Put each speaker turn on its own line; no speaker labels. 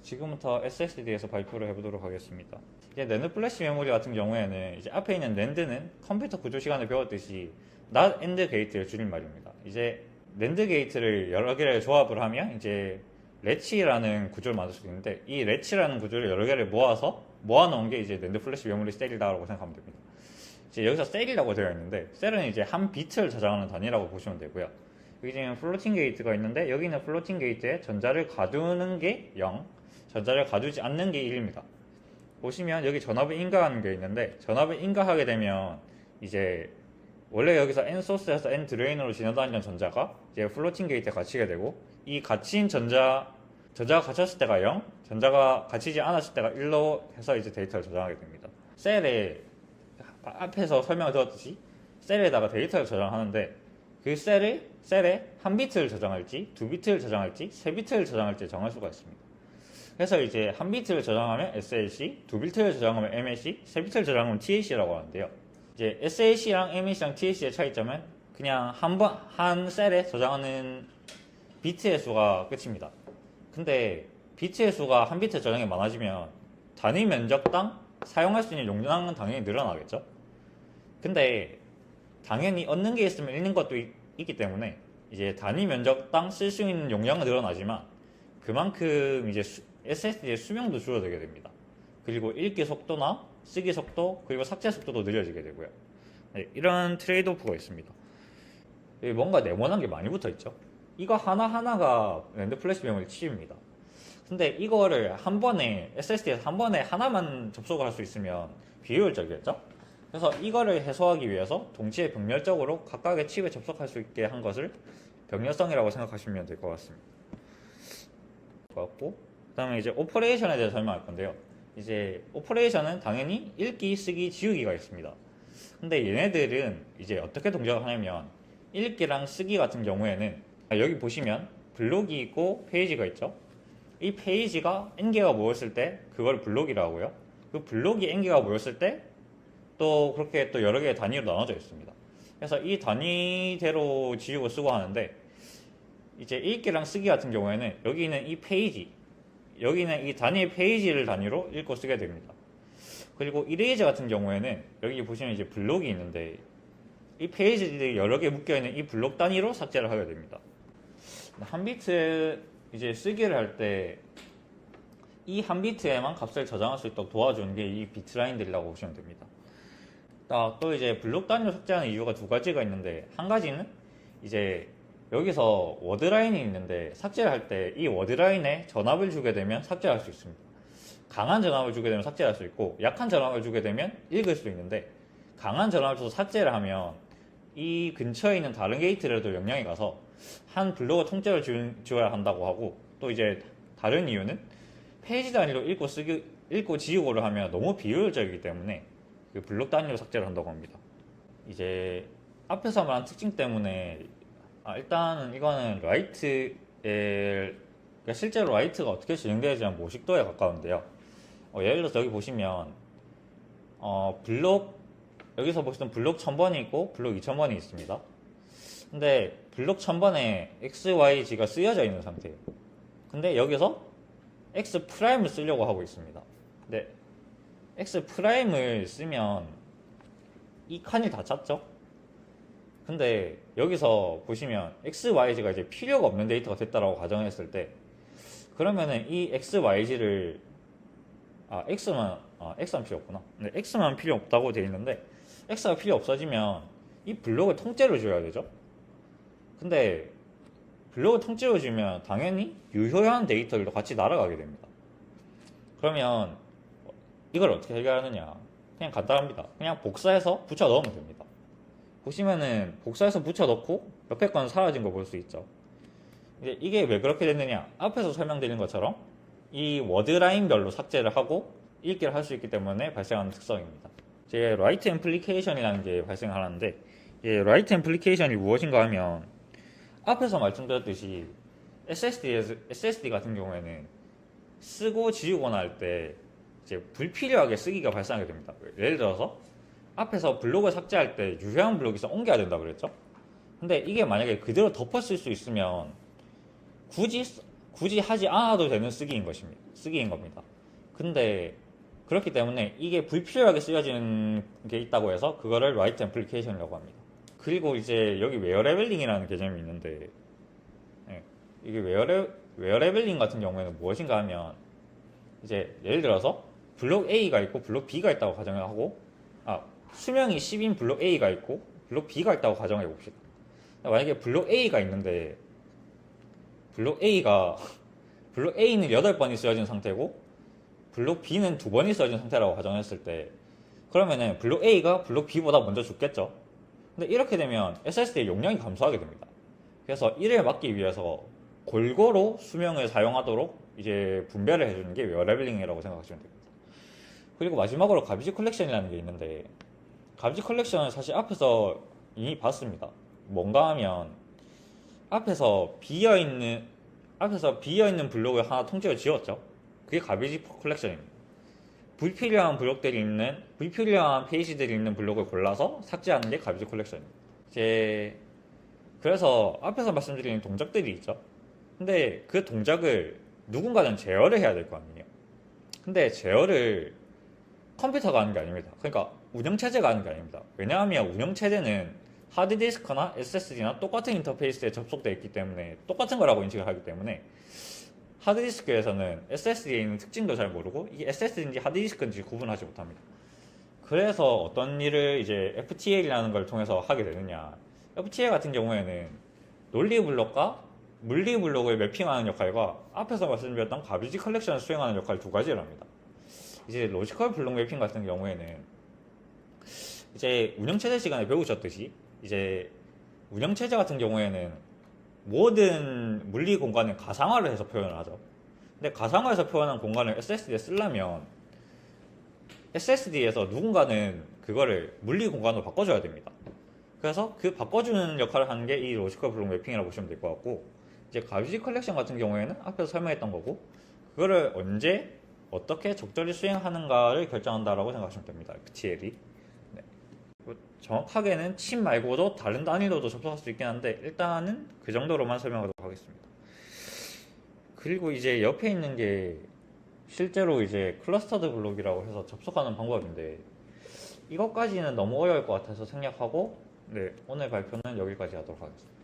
지금부터 SSD에서 발표를 해보도록 하겠습니다. 이제 낸드 플래시 메모리 같은 경우에는 이제 앞에 있는 낸드는 컴퓨터 구조 시간에 배웠듯이 not AND 게이트를 줄인 말입니다. 이제 낸드 게이트를 여러 개를 조합을 하면 이제 레치라는 구조를 만들 수 있는데, 이 레치라는 구조를 여러 개를 모아놓은 게 이제 낸드 플래시 메모리 셀이라고 생각하면 됩니다. 이제 여기서 셀이라고 되어 있는데, 셀은 이제 한 비트를 저장하는 단위라고 보시면 되고요. 여기 지금 플로팅 게이트가 있는데, 여기는 플로팅 게이트에 전자를 가두는 게 0, 전자를 가두지 않는 게 1입니다. 보시면 여기 전압을 인가하는 게 있는데, 전압을 인가하게 되면 이제 원래 여기서 N 소스에서 N 드레인으로 지나다니는 전자가 이제 플로팅 게이트에 갇히게 되고, 이 갇힌 전자가 갇혔을 때가 0, 전자가 갇히지 않았을 때가 1로 해서 이제 데이터를 저장하게 됩니다. 셀에 앞에서 설명을 드렸듯이 셀에다가 데이터를 저장하는데, 그 셀에 한 비트를 저장할지, 두 비트를 저장할지, 세 비트를 저장할지 정할 수가 있습니다. 그래서 이제 한 비트를 저장하면 SLC, 두 비트를 저장하면 MLC, 세 비트를 저장하면 TLC라고 하는데요. 이제 SLC랑 MLC랑 TLC의 차이점은 그냥 한 셀에 저장하는 비트의 수가 끝입니다. 근데 비트의 수가 한 비트 저장이 많아지면 단위 면적당 사용할 수 있는 용량은 당연히 늘어나겠죠. 근데 당연히 얻는 게 있으면 잃는 것도 있기 때문에 이제 단위 면적당 쓸 수 있는 용량은 늘어나지만 그만큼 이제 SSD의 수명도 줄어들게 됩니다. 그리고 읽기 속도나 쓰기 속도, 그리고 삭제 속도도 느려지게 되고요. 네, 이런 트레이드 오프가 있습니다. 뭔가 네모난 게 많이 붙어 있죠. 이거 하나하나가 낸드 플래시 메모리 칩입니다. 근데 이거를 한 번에 SSD에서 한 번에 하나만 접속을 할 수 있으면 비효율적이겠죠? 그래서 이거를 해소하기 위해서 동시에 병렬적으로 각각의 칩에 접속할 수 있게 한 것을 병렬성이라고 생각하시면 될 것 같습니다. 그 다음에 이제 오퍼레이션에 대해서 설명할 건데요. 이제 오퍼레이션은 당연히 읽기, 쓰기, 지우기가 있습니다. 근데 얘네들은 이제 어떻게 동작을 하냐면, 읽기랑 쓰기 같은 경우에는 여기 보시면 블록이 있고 페이지가 있죠. 이 페이지가 n개가 모였을 때 그걸 블록이라고 하고요. 그 블록이 n개가 모였을 때 또 그렇게 또 여러 개의 단위로 나눠져 있습니다. 그래서 이 단위대로 지우고 쓰고 하는데, 이제 읽기랑 쓰기 같은 경우에는 여기는 이 페이지, 여기는 이 단위의 페이지를 단위로 읽고 쓰게 됩니다. 그리고 이레이저 같은 경우에는 여기 보시면 이제 블록이 있는데, 이 페이지들이 여러 개 묶여있는 이 블록 단위로 삭제를 하게 됩니다. 한 비트 이제 쓰기를 할 때 이 한 비트에만 값을 저장할 수 있도록 도와주는 게 이 비트 라인들이라고 보시면 됩니다. 또 이제 블록 단위로 삭제하는 이유가 두 가지가 있는데, 한 가지는 이제 여기서 워드 라인이 있는데 삭제를 할 때 이 워드 라인에 전압을 주게 되면 삭제할 수 있습니다. 강한 전압을 주게 되면 삭제할 수 있고, 약한 전압을 주게 되면 읽을 수 있는데, 강한 전압을 줘서 삭제를 하면 이 근처에 있는 다른 게이트에도 영향이 가서 한 블록을 통째로 지워야 한다고 하고, 또 이제 다른 이유는 페이지 단위로 읽고 지우고를 하면 너무 비효율적이기 때문에 그 블록 단위로 삭제를 한다고 합니다. 이제 앞에서 말한 특징 때문에 일단은 이거는 그러니까 실제로 라이트가 어떻게 진행되는지 모식도에 가까운데요. 예를 들어서 여기 보시면 여기서 보시면 블록 1000번이 있고 블록 2000번이 있습니다. 근데 블록 1000번에 XYG가 쓰여져 있는 상태예요. 근데 여기서 X'을 쓰려고 하고 있습니다. 근데 X'을 쓰면 이 칸이 다 찼죠? 근데 여기서 보시면 XYG가 이제 필요가 없는 데이터가 됐다라고 가정했을 때, 그러면은 이 XYG를 X만 필요 없구나. 근데 X만 필요 없다고 돼 있는데, X가 필요 없어지면 이 블록을 통째로 줘야 되죠. 근데 블록을 통째로 주면 당연히 유효한 데이터들도 같이 날아가게 됩니다. 그러면 이걸 어떻게 해결하느냐? 그냥 간단합니다. 그냥 복사해서 붙여 넣으면 됩니다. 보시면은 복사해서 붙여 넣고 옆에 건 사라진 거 볼 수 있죠. 이게 왜 그렇게 됐느냐? 앞에서 설명드린 것처럼 이 워드 라인별로 삭제를 하고 읽기를 할 수 있기 때문에 발생하는 특성입니다. 이제 라이트 앰플리케이션이라는 게 발생하는데, 라이트 앰플리케이션이 무엇인가 하면, 앞에서 말씀드렸듯이 SSD 같은 경우에는 쓰고 지우거나 할 때 이제 불필요하게 쓰기가 발생하게 됩니다. 예를 들어서 앞에서 블록을 삭제할 때 유효한 블록에서 옮겨야 된다고 그랬죠. 근데 이게 만약에 그대로 덮어 쓸 수 있으면 굳이 굳이 하지 않아도 되는 쓰기인 겁니다. 근데 그렇기 때문에 이게 불필요하게 쓰여진 게 있다고 해서 그거를 라이트 애플리케이션이라고 합니다. 그리고 이제 여기 웨어 레벨링이라는 개념이 있는데, 예, 이게 웨어 레벨링 같은 경우에는 무엇인가 하면, 이제 예를 들어서 블록 A가 있고 블록 B가 있다고 가정을 하고, 수명이 10인 블록 A가 있고 블록 B가 있다고 가정해 봅시다. 만약에 블록 A가 있는데 블록 A는 8번이 쓰여진 상태고 블록 B는 2번이 쓰여진 상태라고 가정했을 때, 그러면은 블록 A가 블록 B보다 먼저 죽겠죠. 근데 이렇게 되면 SSD의 용량이 감소하게 됩니다. 그래서 이를 막기 위해서 골고루 수명을 사용하도록 이제 분배를 해주는 게 웨어 레벨링이라고 생각하시면 됩니다. 그리고 마지막으로 가비지 컬렉션이라는 게 있는데, 가비지 컬렉션은 사실 앞에서 이미 봤습니다. 뭔가 하면 앞에서 비어있는 블록을 하나 통째로 지웠죠. 그게 가비지 컬렉션입니다. 불필요한 페이지들이 있는 블록을 골라서 삭제하는 게 가비지 컬렉션입니다. 그래서 앞에서 말씀드린 동작들이 있죠. 근데 그 동작을 누군가는 제어를 해야 될 거 아니에요. 근데 제어를 컴퓨터가 하는 게 아닙니다. 그러니까 운영체제가 하는 게 아닙니다. 왜냐하면 운영체제는 하드디스크나 SSD나 똑같은 인터페이스에 접속되어 있기 때문에 똑같은 거라고 인식을 하기 때문에, 하드디스크에서는 SSD에 있는 특징도 잘 모르고 이게 SSD인지 하드디스크인지 구분하지 못합니다. 그래서 어떤 일을 이제 FTL이라는 걸 통해서 하게 되느냐, FTL 같은 경우에는 논리 블록과 물리 블록을 매핑하는 역할과 앞에서 말씀드렸던 가비지 컬렉션을 수행하는 역할 두 가지를 합니다. 이제 로지컬 블록 매핑 같은 경우에는 이제 운영체제 시간에 배우셨듯이, 이제 운영체제 같은 경우에는 모든 물리 공간을 가상화를 해서 표현을 하죠. 근데 가상화해서 표현한 공간을 SSD에 쓰려면 SSD에서 누군가는 그거를 물리 공간으로 바꿔줘야 됩니다. 그래서 그 바꿔주는 역할을 하는 게 이 로지컬 블록 매핑이라고 보시면 될 것 같고, 이제 가비지 컬렉션 같은 경우에는 앞에서 설명했던 거고, 그거를 언제 어떻게 적절히 수행하는가를 결정한다라고 생각하시면 됩니다. FTL이. 네. 정확하게는 칩 말고도 다른 단위로도 접속할 수 있긴 한데 일단은 그 정도로만 설명하도록 하겠습니다. 그리고 이제 옆에 있는 게 실제로 이제 클러스터드 블록이라고 해서 접속하는 방법인데, 이것까지는 너무 어려울 것 같아서 생략하고, 네, 오늘 발표는 여기까지 하도록 하겠습니다.